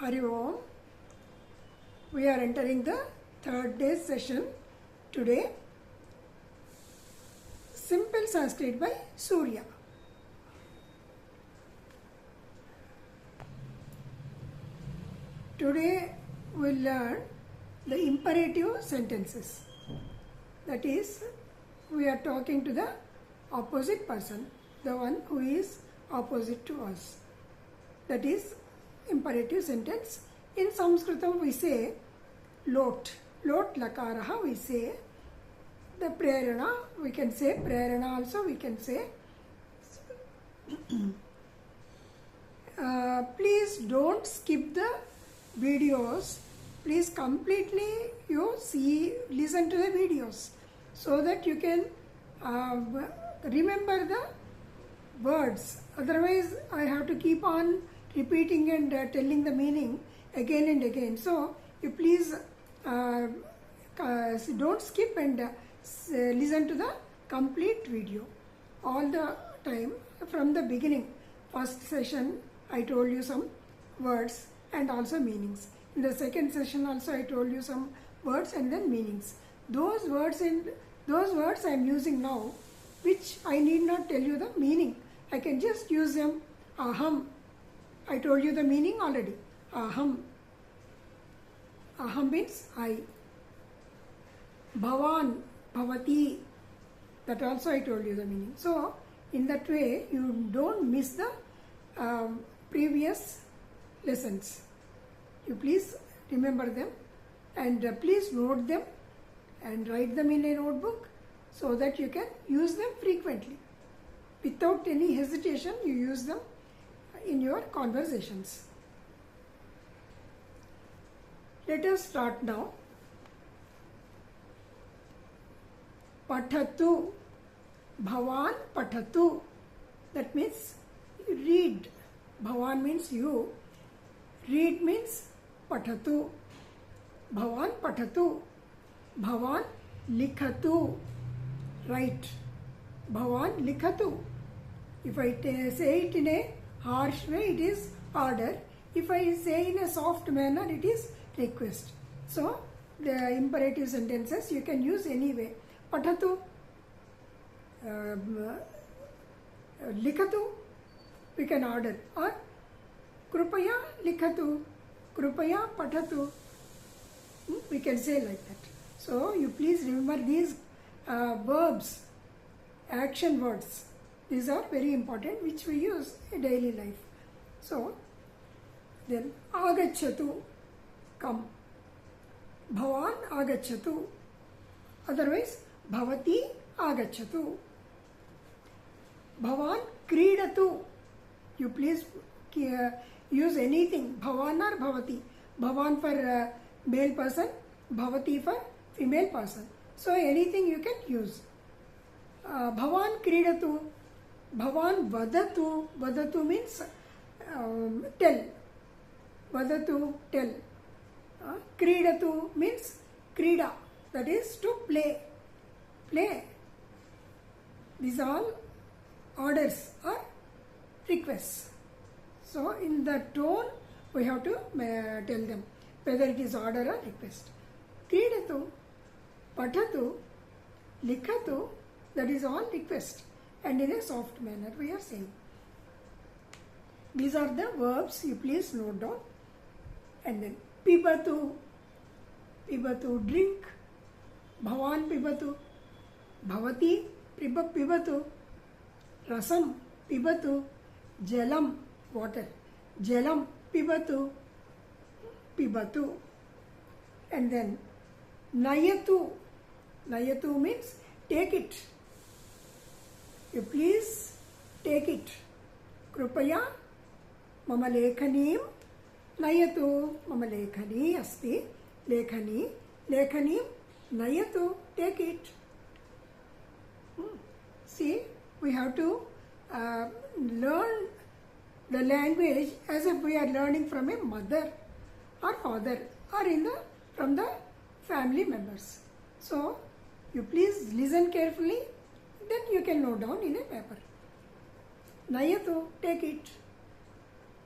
Hari Om. We are entering the third day session today. Simple Sanskrit by Surya. Today we will learn the imperative sentences. That is, we are talking to the opposite person, the one who is opposite to us. That is imperative sentence. In Sanskritam we say lot. Lot lakaraha we say. The prerana, we can say prerana also we can say. Please don't skip the videos. Please completely listen to the videos so that you can remember the words. Otherwise I have to keep on repeating and telling the meaning again and again. So you please don't skip and listen to the complete video all the time from the beginning. First session I told you some words and also meanings. In the second session also I told you some words and then meanings. Those words I am using now, which I need not tell you the meaning. I can just use them. Aham. I told you the meaning already. Aham. Aham means I. Bhavan, bhavati. That also I told you the meaning. So, in that way, you don't miss the previous lessons. You please remember them and please note them and write them in a notebook so that you can use them frequently. Without any hesitation, you use them in your conversations. Let us start now. Pathatu. Bhavan pathatu. That means read. Bhavan means you. Read means pathatu. Bhavan pathatu. Bhavan likhatu. Write. Bhavan likhatu. If I say it in a harsh way, it is order. If I say in a soft manner, it is request. So, the imperative sentences you can use any way. Pathatu. Likhatu. We can order. Or Krupaya likhatu. Krupaya pathatu. We can say like that. So, you please remember these verbs, action words. These are very important, which we use in daily life. So, then agachatu, come. Bhavan agachatu. Otherwise, bhavati agachatu. Bhavan kridatu. You please use anything. Bhavan or bhavati. Bhavan for male person, bhavati for female person. So, anything you can use. Bhavan kridatu. Bhavan vadatu. Vadatu means tell. Vadatu, tell. Kridatu means krida. That is to play. Play. These are all orders or requests. So, in the tone, we have to tell them whether it is order or request. Kridatu, pathatu, likhatu, that is all request. And in a soft manner we are saying. These are the verbs, you please note down. And then pibatu, pibatu, drink. Bhavan pibatu, bhavati pibatu, rasam pibatu, jalam, water. Jalam pibatu, pibatu. And then nayatu. Nayatu means take it. You please take it. Krupaya mama lekhanim nayatu. Mama lekhani asti. Lekhani. Lekhanim nayatu. Take it. See, we have to learn the language as if we are learning from a mother or father or from the family members. So, you please listen carefully, then you can note down in a paper. Nayatu, take it.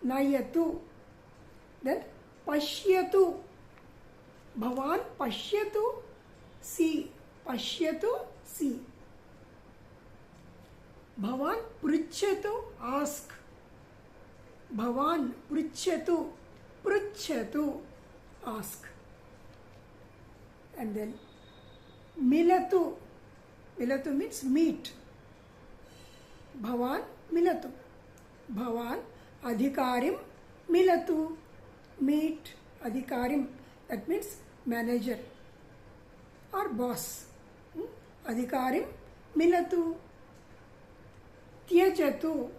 Nayatu. Then Pashyatu. Bhavan pashyatu. See. Pashyatu. See. Bhavan pruchhyatu. Ask. Bhavan pruchhyatu. Pruchhyatu. Ask. And then milatu. Milatu means meet. Bhavan milatu. Bhavan adhikarim milatu. Meet adhikarim. That means manager or boss. Adhikarim milatu. Tyajatu.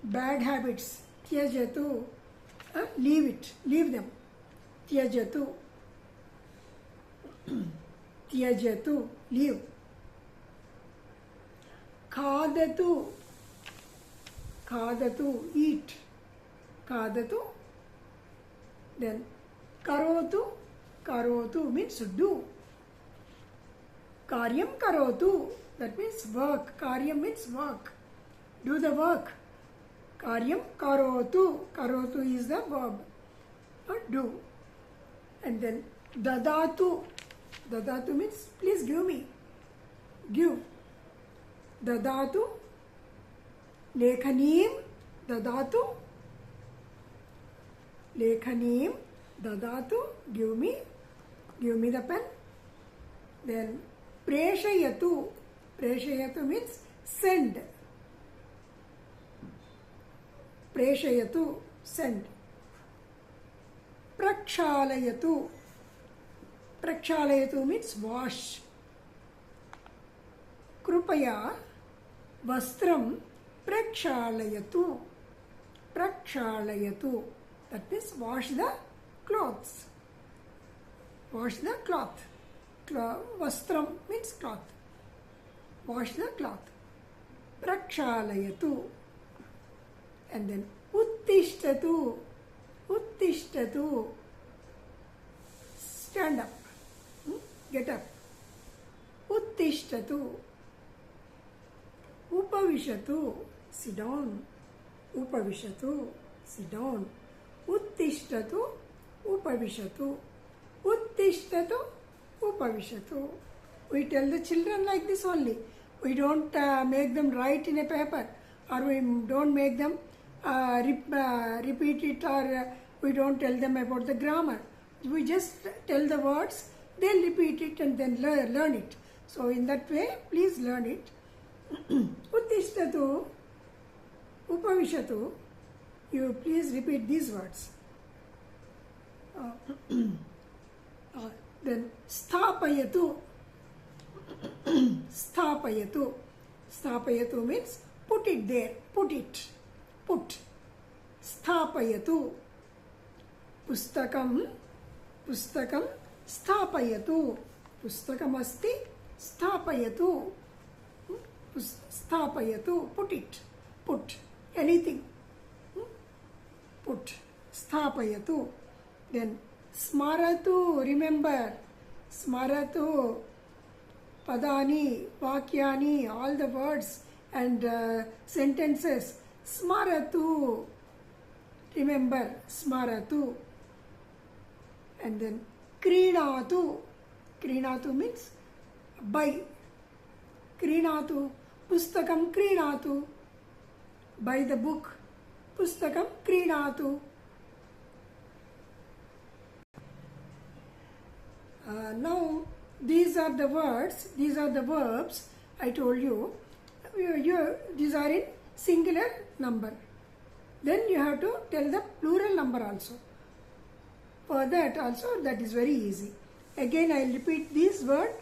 Bad habits. Tyajatu. Leave it. Leave them. Tyajatu. Tyajatu. Leave. Khadatu. Khadatu. Eat. Khadatu. Then karotu. Karotu means do. Karyam karotu. That means work. Karyam means work. Do the work. Karyam karotu. Karotu is the verb. Do. And then dadatu. Dadatu means please give me. Give. Dadatu. Lekhanim. Dadatu. Lekhanim. Dadatu. Give me. Give me the pen. Then preshayatu. Preshayatu means send. Preshayatu. Send. Prakshalayatu. Prakshalayatu means wash. Krupaya vastram prakshalayatu. Prakshalayatu. That means wash the clothes. Wash the cloth. Vastram means cloth. Wash the cloth. Prakshalayatu. And then uttishtatu. Uttishtatu. Stand up. Get up. Uttishtatu. Upavishatu. Sit down. Upavishatu. Sit down. Uttishtatu. Upavishatu. Uttishtatu. Upavishatu. We tell the children like this only. We don't make them write in a paper, or we don't make them repeat it, or we don't tell them about the grammar. We just tell the words, they'll repeat it and then learn it. So in that way, please learn it. Uttishtatu, upavishatu. You please repeat these words. Then sthapayatu. Sthapayatu. Sthapayatu means put it there. Put it. Put. Sthapayatu. Pustakam. Pustakam. Sthapayatu. Pustakam asti. Sthapayatu. Sthapayatu. Put it. Put. Anything. Put. Sthapayatu. Then smaratu. Remember. Smaratu. Padani, Vakyani, all the words and sentences. Smaratu. Remember. Smaratu. And then Krinatu. Krinatu means buy. Krinatu. Pustakam Krinatu. Buy the book. Pustakam Krinatu. Now these are the words, these are the verbs I told you. These are in singular number. Then you have to tell the plural number also. For that also, that is very easy. Again I will repeat this word,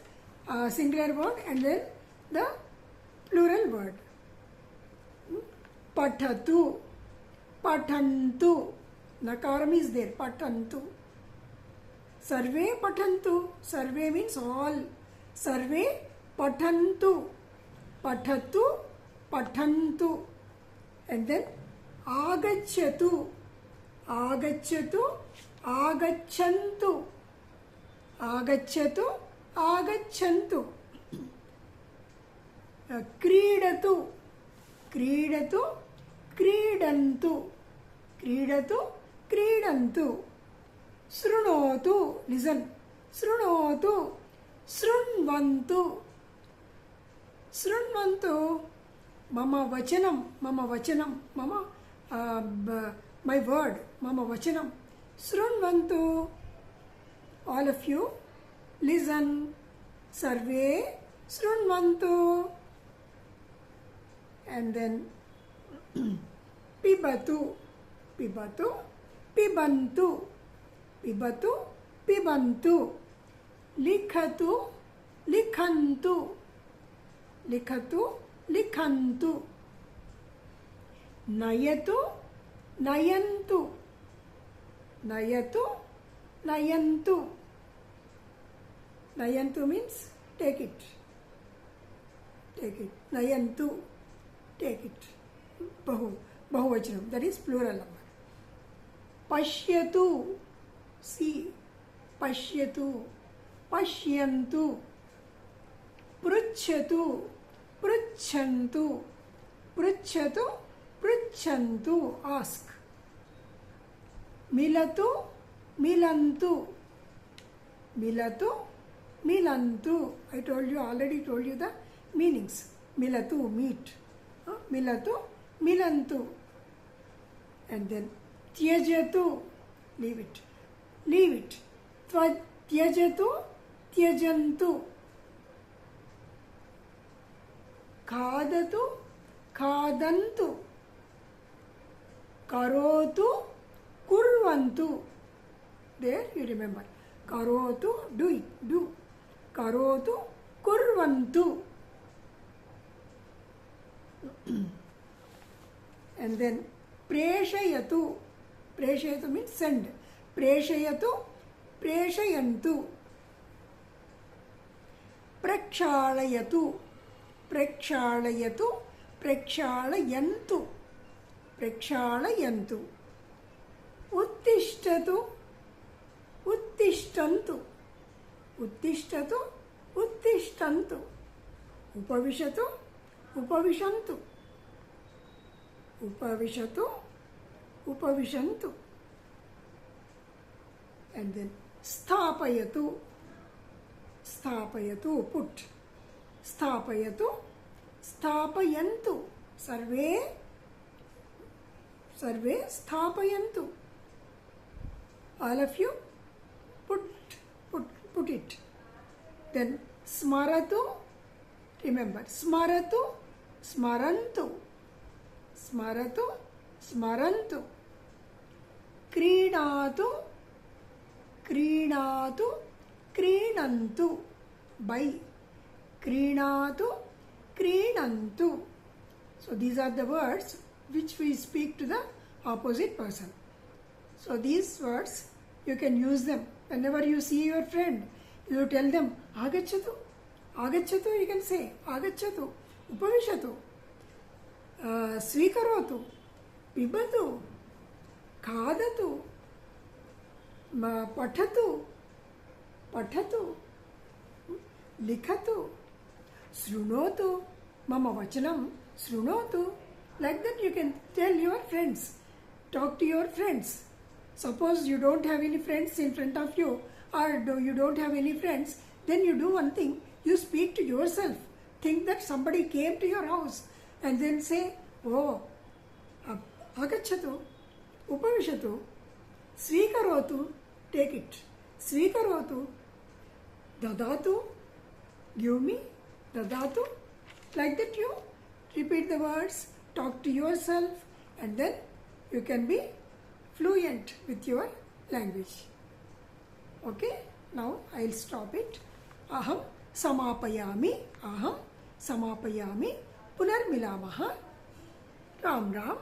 singular word, and then the plural word. Patatu. Patantu. Nakaram is there. Patantu. Sarve patantu. Sarve means all. Sarve patantu. Patatu. Patantu. And then agachyatu. Agachyatu. Agachantu. Agachyatu. Agachantu. Kridatu. Kridatu. Kridantu. Kridatu. Kridantu. शृणोतु, listen. शृणोतु, शृण्वन्तु. शृण्वन्तु, मम वचनं, my word, mama vachanam. Shrunvantu, all of you listen. Sarve shrunvantu. And then pibatu, pibantu. Likhatu, likhantu. Nayatu, nayantu. Nayantu means take it. Nayantu, take it. Bahuvachanam, that is plural number. Pashyatu, see. Pashyantu. Pruchantu, ask. Milantu. I already told you the meanings. Milatu, meet. Milantu. And then tyajatu, leave it. Tyajatu, tyajantu. Khadatu, khadantu. Karotu, kurvantu. There you remember. Karotu, do it, do. Karotu, kurvantu. And then preshayatu. Preshayatu means send. Preshayatu, preshayantu. Prakshalayatu. Prakshaalayantu. Uttishtantu. Upavishantu. And then sthapayatu, put. Sthapayantu. Sarve sthapayantu. All of you put it. Then smaratu, remember. Smarantu. Krinantu. By. Krinantu. So these are the words which we speak to the opposite person. So these words, you can use them. Whenever you see your friend, you tell them, agachatu. You can say, agachatu. Upavishatu. Swikarotu. Pibatu. Khadatu. Pathatu. Likhatu. Srunotu. Mama vachanam. Srunotu. Like that you can tell your friends. Talk to your friends. Suppose you don't have any friends in front of you, or you don't have any friends, then you do one thing. You speak to yourself. Think that somebody came to your house and then say, oh, agachatu, upavishatu, swikarotu, take it. Swikarotu, dadatu, give me, dadatu. Like that you repeat the words, talk to yourself, and then you can be fluent with your language. Okay, now I'll stop it. Aham samapayami. Punarmilamaha. Ram Ram.